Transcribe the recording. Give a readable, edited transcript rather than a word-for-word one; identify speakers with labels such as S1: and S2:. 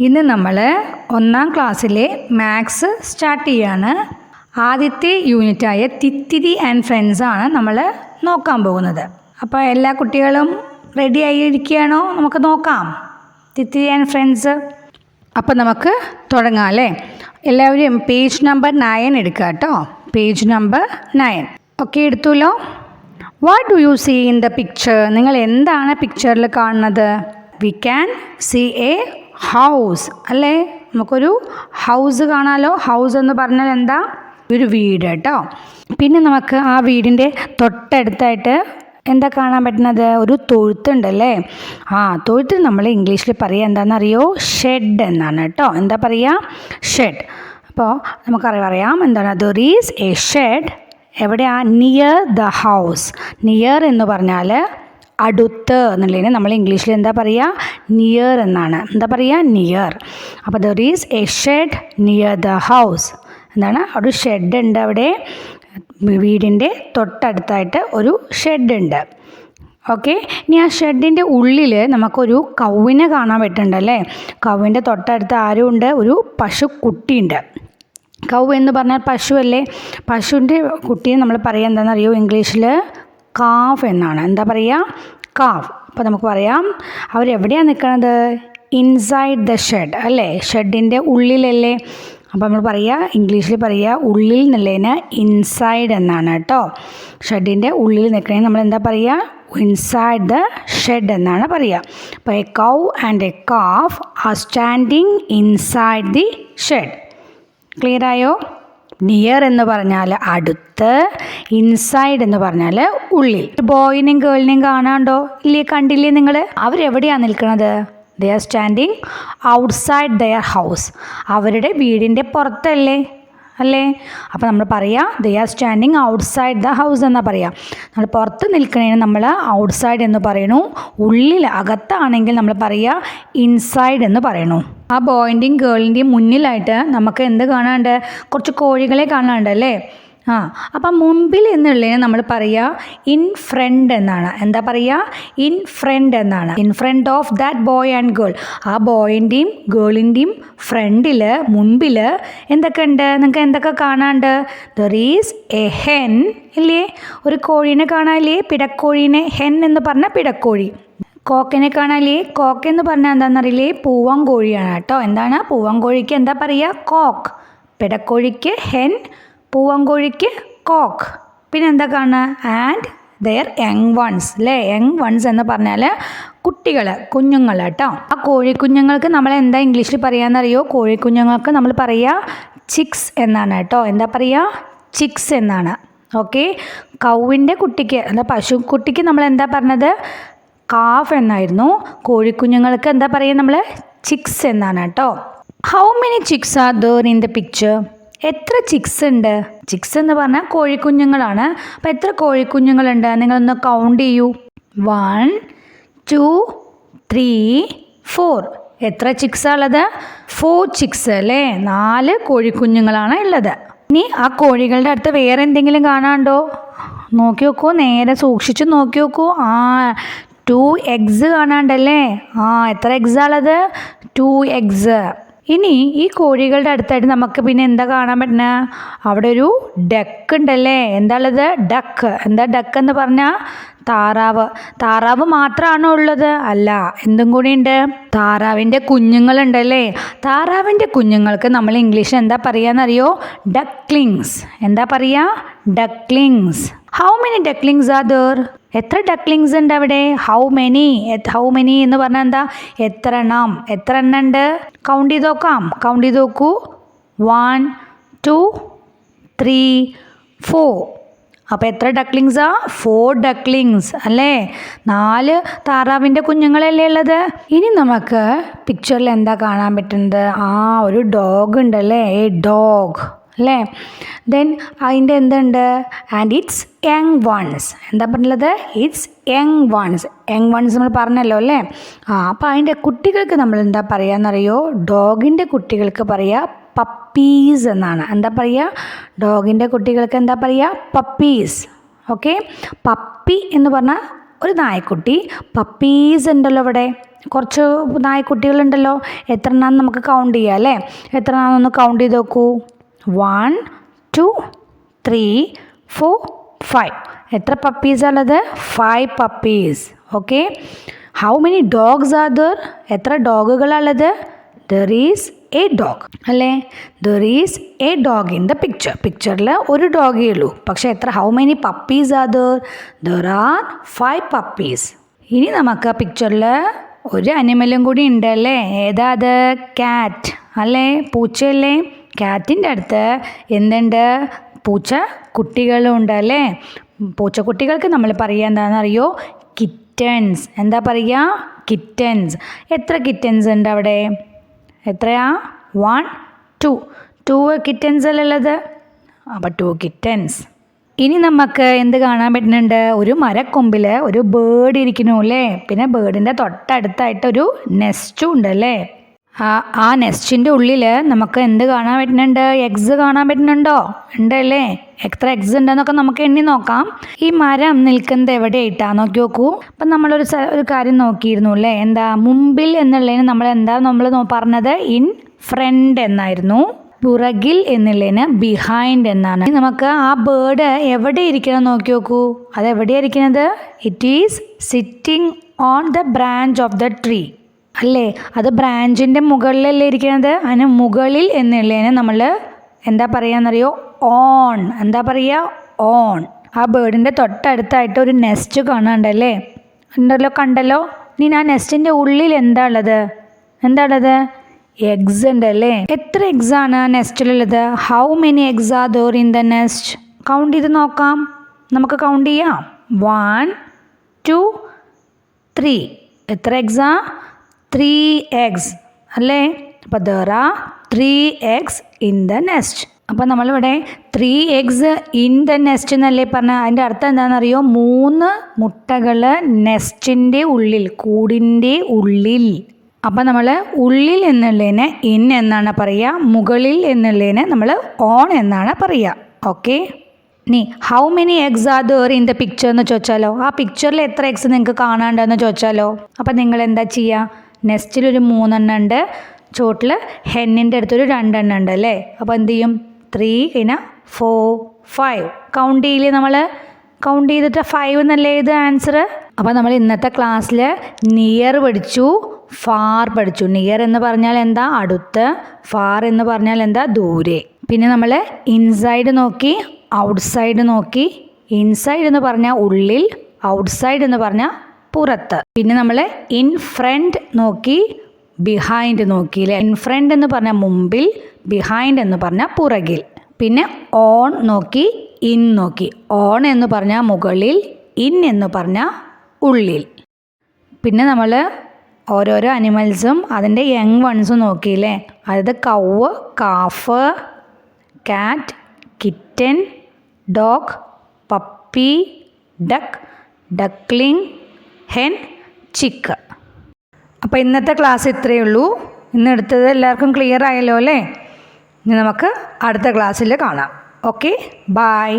S1: ഇന്ന് നമ്മൾ 1ാം ക്ലാസ്സിലെ മാത്സ് സ്റ്റാർട്ട് ചെയ്യാണ്. ആദ്യത്തെ യൂണിറ്റായ തിത്തിരി ആൻഡ് ഫ്രണ്ട്സ് ആണ് നമ്മൾ നോക്കാൻ പോകുന്നത്. അപ്പോൾ എല്ലാ കുട്ടികളും റെഡി ആയിരിക്കുകയാണോ? നമുക്ക് നോക്കാം തിത്തിരി ആൻഡ് ഫ്രണ്ട്സ്. അപ്പോൾ നമുക്ക് തുടങ്ങാം അല്ലേ? എല്ലാവരും പേജ് നമ്പർ 9 എടുക്കുക കേട്ടോ. പേജ് നമ്പർ 9 ഒക്കെ എടുത്തുല്ലോ. What do you see in the picture? നിങ്ങൾ എന്താണ് പിക്ചറിൽ കാണുന്നത്? We can see a house അല്ലേ? നമുക്കൊരു ഹൗസ് കാണാമല്ലോ. ഹൗസ് എന്ന് പറഞ്ഞാൽ എന്താ? ഒരു വീട് കേട്ടോ. പിന്നെ നമുക്ക് ആ വീടിൻ്റെ തൊട്ടടുത്തായിട്ട് എന്താ കാണാൻ പറ്റുന്നത്? ഒരു തൊഴുത്തുണ്ടല്ലേ. ആ തൊഴുത്ത് നമ്മൾ ഇംഗ്ലീഷിൽ പറയുക എന്താണെന്നറിയോ? ഷെഡ് എന്നാണ് കേട്ടോ. എന്താ പറയുക? ഷെഡ്. അപ്പോൾ നമുക്കറിയാം എന്താണ്? There is a shed. എവിടെയാ? Near the house. നിയർ എന്ന് പറഞ്ഞാൽ അടുത്ത് എന്നുള്ളതിന് നമ്മൾ ഇംഗ്ലീഷിൽ എന്താ പറയുക? നിയർ എന്നാണ്. എന്താ പറയുക? നിയർ. അപ്പോൾ there is a shed near the house. എന്താണ്? ഒരു ഷെഡ് ഉണ്ട് അവിടെ. വീടിൻ്റെ തൊട്ടടുത്തായിട്ട് ഒരു ഷെഡ് ഉണ്ട്. ഓക്കെ. ഇനി ആ ഷെഡിൻ്റെ ഉള്ളിൽ നമുക്കൊരു കൗവിനെ കാണാൻ പറ്റുന്നുണ്ടല്ലേ. കൗവിൻ്റെ തൊട്ടടുത്ത് ആരും ഉണ്ട്? ഒരു പശുക്കുട്ടിയുണ്ട്. കൗവ് എന്ന് പറഞ്ഞാൽ പശുവല്ലേ. പശുവിൻ്റെ കുട്ടിയെ നമ്മൾ പറയുക എന്താണെന്നറിയോ? ഇംഗ്ലീഷിൽ കാഫ് എന്നാണ്. എന്താ പറയുക? കാഫ്. അപ്പോൾ നമുക്ക് പറയാം അവരെവിടെയാണ് നിൽക്കുന്നത്? ഇൻസൈഡ് ദ ഷെഡ് അല്ലേ? ഷെഡിൻ്റെ ഉള്ളിലല്ലേ. അപ്പോൾ നമ്മൾ പറയുക ഇംഗ്ലീഷിൽ പറയുക ഉള്ളിൽ എന്നുള്ളതിന് ഇൻസൈഡ് എന്നാണ് കേട്ടോ. ഷെഡിൻ്റെ ഉള്ളിൽ നിൽക്കണേ നമ്മൾ എന്താ പറയുക? ഇൻസൈഡ് ദ ഷെഡ് എന്നാണ് പറയുക. അപ്പോൾ A cow and A calf R standing inside the shed. Clear ആയോ? നിയർ എന്ന് പറഞ്ഞാൽ അടുത്ത്, ഇൻസൈഡ് എന്ന് പറഞ്ഞാൽ ഉള്ളിൽ. ബോയിനെയും ഗേളിനെയും കാണാണ്ടോ? ഇല്ലേ? കണ്ടില്ലേ നിങ്ങൾ? അവരെവിടെയാണ് നിൽക്കുന്നത്? They are standing outside their house. അവരുടെ വീടിൻ്റെ പുറത്തല്ലേ അല്ലേ? അപ്പോൾ നമ്മൾ പറയുക they are standing outside the house എന്നാണ് പറയുക. നമ്മൾ പുറത്ത് നിൽക്കുന്നതിന് നമ്മൾ ഔട്ട്സൈഡ് എന്ന് പറയണു. ഉള്ളിൽ അകത്താണെങ്കിൽ നമ്മൾ പറയുക ഇൻസൈഡ് എന്ന് പറയണു. ആ ബോയിൻ്റെയും ഗേളിൻ്റെയും മുന്നിലായിട്ട് നമുക്ക് എന്ത് കാണാണ്ട്? കുറച്ച് കോഴികളെ കാണാണ്ട് അല്ലേ? അപ്പം മുമ്പിൽ എന്നുള്ളതിന് നമ്മൾ പറയുക ഇൻ ഫ്രണ്ട് എന്നാണ്. എന്താ പറയുക? ഇൻ ഫ്രണ്ട് എന്നാണ്. In front of that boy and girl. ആ ബോയിൻ്റെയും ഗേളിൻ്റെയും ഫ്രണ്ടിൽ, മുൻപിൽ എന്തൊക്കെ ഉണ്ട്? നിങ്ങൾക്ക് എന്തൊക്കെ കാണാണ്ട്? ദർ ഈസ് എ ഹെൻ ഇല്ലേ? ഒരു കോഴീനെ കാണാനില്ലേ? പിടക്കോഴീനെ. ഹെൻ എന്ന് പറഞ്ഞാൽ പിടക്കോഴി. കോക്കിനെ കാണാനില്ലേ? കോക്ക് എന്ന് പറഞ്ഞാൽ എന്താണെന്നറിയില്ലേ? പൂവൻകോഴിയാണ് കേട്ടോ. എന്താണ്? പൂവൻകോഴിക്ക് എന്താ പറയുക? കോക്ക്. പിടക്കോഴിക്ക് ഹെൻ, പൂവൻകോഴിക്ക് കോക്ക്. പിന്നെ എന്താ കാണുക? ആൻഡ് ദെയർ യങ് വൺസ് അല്ലേ? യങ് വൺസ് എന്ന് പറഞ്ഞാൽ കുട്ടികൾ, കുഞ്ഞുങ്ങൾ കേട്ടോ. ആ കോഴിക്കുഞ്ഞുങ്ങൾക്ക് നമ്മൾ എന്താ ഇംഗ്ലീഷിൽ പറയാമെന്നറിയോ? കോഴിക്കുഞ്ഞുങ്ങൾക്ക് നമ്മൾ പറയുക ചിക്സ് എന്നാണ് കേട്ടോ. എന്താ പറയുക? ചിക്സ് എന്നാണ്. ഓക്കെ. കൗവിൻ്റെ കുട്ടിക്ക് എന്താ? പശുക്കുട്ടിക്ക് നമ്മൾ എന്താ പറഞ്ഞത്? കാഫ് എന്നായിരുന്നു. കോഴിക്കുഞ്ഞുങ്ങൾക്ക് എന്താ പറയുക? നമ്മൾ ചിക്സ് എന്നാണ് കേട്ടോ. How many chicks R there in the picture? എത്ര ചിക്സ് ഉണ്ട്? ചിക്സ് എന്ന് പറഞ്ഞാൽ കോഴിക്കുഞ്ഞുങ്ങളാണ്. അപ്പോൾ എത്ര കോഴിക്കുഞ്ഞുങ്ങളുണ്ട്? നിങ്ങളൊന്ന് കൗണ്ട് ചെയ്യൂ. 1 2 3 4. എത്ര ചിക്സാണ് ഉള്ളത്? 4 ചിക്സ് അല്ലേ? 4 കോഴിക്കുഞ്ഞുങ്ങളാണ് ഉള്ളത്. ഇനി ആ കോഴികളുടെ അടുത്ത് വേറെ എന്തെങ്കിലും കാണാണ്ടോ? നോക്കി നോക്കൂ, നേരെ സൂക്ഷിച്ച് നോക്കി നോക്കൂ. 2 എഗ്സ് കാണാണ്ടല്ലേ? എത്ര എഗ്സാണുള്ളത്? 2 എഗ്സ്. ഇനി ഈ കോഴികളുടെ അടുത്തായിട്ട് നമുക്ക് പിന്നെ എന്താ കാണാൻ പറ്റുന്നത്? അവിടെ ഒരു ഡക്ക് ഉണ്ടല്ലേ? എന്താ ഉള്ളത്? ഡക്ക്. എന്താ ഡക്ക് എന്ന് പറഞ്ഞാൽ? താറാവ്. താറാവ് മാത്രമാണോ ഉള്ളത്? അല്ല, എന്തും കൂടി ഉണ്ട്. താറാവിൻ്റെ കുഞ്ഞുങ്ങളുണ്ടല്ലേ? താറാവിൻ്റെ കുഞ്ഞുങ്ങൾക്ക് നമ്മൾ ഇംഗ്ലീഷിൽ എന്താ പറയുകയെന്നറിയോ? ഡക്ലിങ്സ്. എന്താ പറയുക? Ducklings. How many ducklings are there? എത്ര ഡക്ലിങ്സ് ഉണ്ട് അവിടെ? How many. ഹൗ മെനി എന്ന് പറഞ്ഞാൽ എന്താ? എത്ര എണ്ണം. എത്ര എണ്ണം ഉണ്ട്? കൗണ്ട് ചെയ്ത് നോക്കാം. കൗണ്ട് ചെയ്ത് നോക്കൂ. 1 2 3 4. അപ്പോൾ എത്ര ഡക്ലിങ്സാ? 4 ഡക്ലിങ്സ് അല്ലേ? 4 താറാവിൻ്റെ കുഞ്ഞുങ്ങളല്ലേ ഉള്ളത്. ഇനി നമുക്ക് പിക്ചറിൽ എന്താ കാണാൻ പറ്റുന്നത്? ഒരു ഡോഗ് ഉണ്ടല്ലേ? എ ഡോഗ് അല്ലേ? ദെൻ അതിൻ്റെ എന്തുണ്ട്? And it's young ones. എന്താ പറഞ്ഞത്? It's young ones. Young ones നമ്മൾ പറഞ്ഞല്ലോ അല്ലേ? അപ്പോൾ അതിൻ്റെ കുട്ടികൾക്ക് നമ്മൾ എന്താ പറയുകയെന്നറിയോ? ഡോഗിൻ്റെ കുട്ടികൾക്ക് പറയുക പപ്പീസ് എന്നാണ്. എന്താ പറയുക? ഡോഗിൻ്റെ കുട്ടികൾക്ക് എന്താ പറയുക? പപ്പീസ്. ഓക്കെ. പപ്പി എന്ന് പറഞ്ഞാൽ ഒരു നായക്കുട്ടി. പപ്പീസ് ഉണ്ടല്ലോ ഇവിടെ. കുറച്ച് നായ്ക്കുട്ടികളുണ്ടല്ലോ. എത്ര എണ്ണം നമുക്ക് കൗണ്ട് ചെയ്യാം അല്ലേ? എത്ര എണ്ണം കൗണ്ട് ചെയ്ത് നോക്കൂ. 1 2 3 4 5. എത്ര പപ്പീസാണുള്ളത്? 5 puppies. Okay. How many dogs are there? എത്ര ഡോഗുകളാണുള്ളത്? ദർ ഈസ് എ ഡോഗ് അല്ലേ? There is A dog in the picture. പിക്ചറിൽ ഒരു ഡോഗേ ഉള്ളൂ. പക്ഷേ എത്ര how many puppies are there? There are 5 puppies. ഇനി നമുക്ക് പിക്ചറിൽ ഒരു അനിമലും കൂടി ഉണ്ടല്ലേ. ഏതാ അത്? ക്യാറ്റ് അല്ലേ? പൂച്ചയല്ലേ? ക്യാറ്റിൻ്റെ അടുത്ത് എന്തുണ്ട്? പൂച്ച കുട്ടികളും ഉണ്ടല്ലേ. പൂച്ചക്കുട്ടികൾക്ക് നമ്മൾ പറയുക എന്താണെന്നറിയോ? കിറ്റൻസ്. എന്താ പറയുക? കിറ്റൻസ്. എത്ര കിറ്റൻസ് ഉണ്ട് അവിടെ? എത്രയാ? 1 2 കിറ്റൻസ് അല്ലേ ഉള്ളത്? അപ്പോൾ 2 കിറ്റൻസ്. ഇനി നമുക്ക് എന്ത് കാണാൻ പറ്റുന്നുണ്ട്? ഒരു മരക്കൊമ്പിൽ ഒരു ബേർഡ് ഇരിക്കുന്നു അല്ലേ? പിന്നെ ബേർഡിൻ്റെ തൊട്ടടുത്തായിട്ടൊരു നെസ്റ്റും ഉണ്ടല്ലേ. ആ നെസ്റ്റിൻ്റെ ഉള്ളിൽ നമുക്ക് എന്ത് കാണാൻ പറ്റുന്നുണ്ട്? എഗ്സ് കാണാൻ പറ്റുന്നുണ്ടോ? ഉണ്ടല്ലേ. എത്ര എഗ്സ് ഉണ്ടെന്നൊക്കെ നമുക്ക് എണ്ണി നോക്കാം. ഈ മരം നിൽക്കുന്നത് എവിടെയായിട്ടാണ്? നോക്കി നോക്കൂ. അപ്പം നമ്മളൊരു കാര്യം നോക്കിയിരുന്നു അല്ലേ. എന്താ? മുമ്പിൽ എന്നുള്ളതിന് നമ്മൾ പറഞ്ഞത് ഇൻ ഫ്രണ്ട് എന്നായിരുന്നു. പുറകിൽ എന്നുള്ളതിന് ബിഹൈൻഡ് എന്നാണ്. നമുക്ക് ആ ബേർഡ് എവിടെ ഇരിക്കണം നോക്കി നോക്കൂ. അത് എവിടെയാണ് ഇരിക്കുന്നത്? It is sitting on the branch of the tree അല്ലേ? അത് ബ്രാഞ്ചിൻ്റെ മുകളിലല്ലേ ഇരിക്കുന്നത്. അതിന് മുകളിൽ എന്നുള്ളതിന് നമ്മൾ എന്താ പറയുകയെന്നറിയോ? ഓൺ. എന്താ പറയുക? ഓൺ. ആ ബേർഡിൻ്റെ തൊട്ടടുത്തായിട്ട് ഒരു നെസ്റ്റ് കാണാണ്ടല്ലേ? കണ്ടല്ലോ. ഇനി ആ നെസ്റ്റിൻ്റെ ഉള്ളിൽ എന്താണുള്ളത്? എഗ്സ് ഉണ്ടല്ലേ. എത്ര എഗ്സ് ആണ് ആ നെസ്റ്റിലുള്ളത്? How many eggs are there in the nest? Count ചെയ്ത് നോക്കാം. നമുക്ക് കൗണ്ട് ചെയ്യാം. 1 2 3. എത്ര എഗ്സാ? 3 എഗ്സ് അല്ലേ? അപ്പോൾ there are 3 eggs in the nest. അപ്പോൾ നമ്മളിവിടെ 3 എഗ്സ് ഇൻ ദ നെസ്റ്റ് എന്നല്ലേ പറഞ്ഞാൽ. അതിൻ്റെ അർത്ഥം എന്താണെന്നറിയോ? 3 മുട്ടകൾ നെസ്റ്റിൻ്റെ ഉള്ളിൽ, കൂടിൻ്റെ ഉള്ളിൽ. അപ്പം നമ്മൾ ഉള്ളിൽ എന്നുള്ളതിന് ഇൻ എന്നാണ് പറയുക. മുകളിൽ എന്നുള്ളതിന് നമ്മൾ ഓൺ എന്നാണ് പറയുക. ഓക്കെ. ഇനി how many eggs are there in the picture എന്ന് ചോദിച്ചാലോ? ആ പിക്ചറിൽ എത്ര എഗ്സ് നിങ്ങൾക്ക് കാണാണ്ടെന്ന് ചോദിച്ചാലോ? അപ്പം നിങ്ങൾ എന്താ ചെയ്യുക? നെസ്റ്റിലൊരു 3 എണ്ണം ഉണ്ട്. ചോട്ടിൽ ഹെന്നിൻ്റെ അടുത്തൊരു 2 എണ്ണം ഉണ്ട് അല്ലേ? അപ്പോൾ എന്ത് ചെയ്യും? 3 പിന്നെ 4 5 കൗണ്ട് ചെയ്യില്ലേ? നമ്മൾ കൗണ്ട് ചെയ്തിട്ട് 5 എന്നല്ലേ ഇത് ആൻസർ. അപ്പോൾ നമ്മൾ ഇന്നത്തെ ക്ലാസ്സിൽ നിയർ പഠിച്ചു, ഫാർ പഠിച്ചു. നിയർ എന്ന് പറഞ്ഞാൽ എന്താ? അടുത്ത്. ഫാർ എന്ന് പറഞ്ഞാൽ എന്താ? ദൂരെ. പിന്നെ നമ്മൾ ഇൻസൈഡ് നോക്കി, ഔട്ട്സൈഡ് നോക്കി. ഇൻസൈഡ് എന്ന് പറഞ്ഞാൽ ഉള്ളിൽ, ഔട്ട്സൈഡ് എന്ന് പറഞ്ഞാൽ പുറത്ത്. പിന്നെ നമ്മൾ ഇൻ ഫ്രണ്ട് നോക്കി, ബിഹൈൻഡ് നോക്കി അല്ലേ? ഇൻ ഫ്രണ്ട് എന്ന് പറഞ്ഞാൽ മുമ്പിൽ, ബിഹൈൻഡ് എന്ന് പറഞ്ഞാൽ പുറകിൽ. പിന്നെ ഓൺ നോക്കി, ഇൻ നോക്കി. ഓൺ എന്ന് പറഞ്ഞാൽ മുകളിൽ, ഇൻ എന്ന് പറഞ്ഞാൽ ഉള്ളിൽ. പിന്നെ നമ്മൾ ഓരോരോ അനിമൽസും അതിൻ്റെ യങ് വൺസും നോക്കിയില്ലേ? അതായത് cow, calf, cat, kitten, dog, puppy, duck, duckling, hen, chick. അപ്പോൾ ഇന്നത്തെ ക്ലാസ് ഇത്രയേ ഉള്ളൂ. ഇന്ന് എടുത്തത് എല്ലാവർക്കും ക്ലിയർ ആയല്ലോ അല്ലേ? ഇനി നമുക്ക് അടുത്ത ക്ലാസ്സിൽ കാണാം. Okay, by.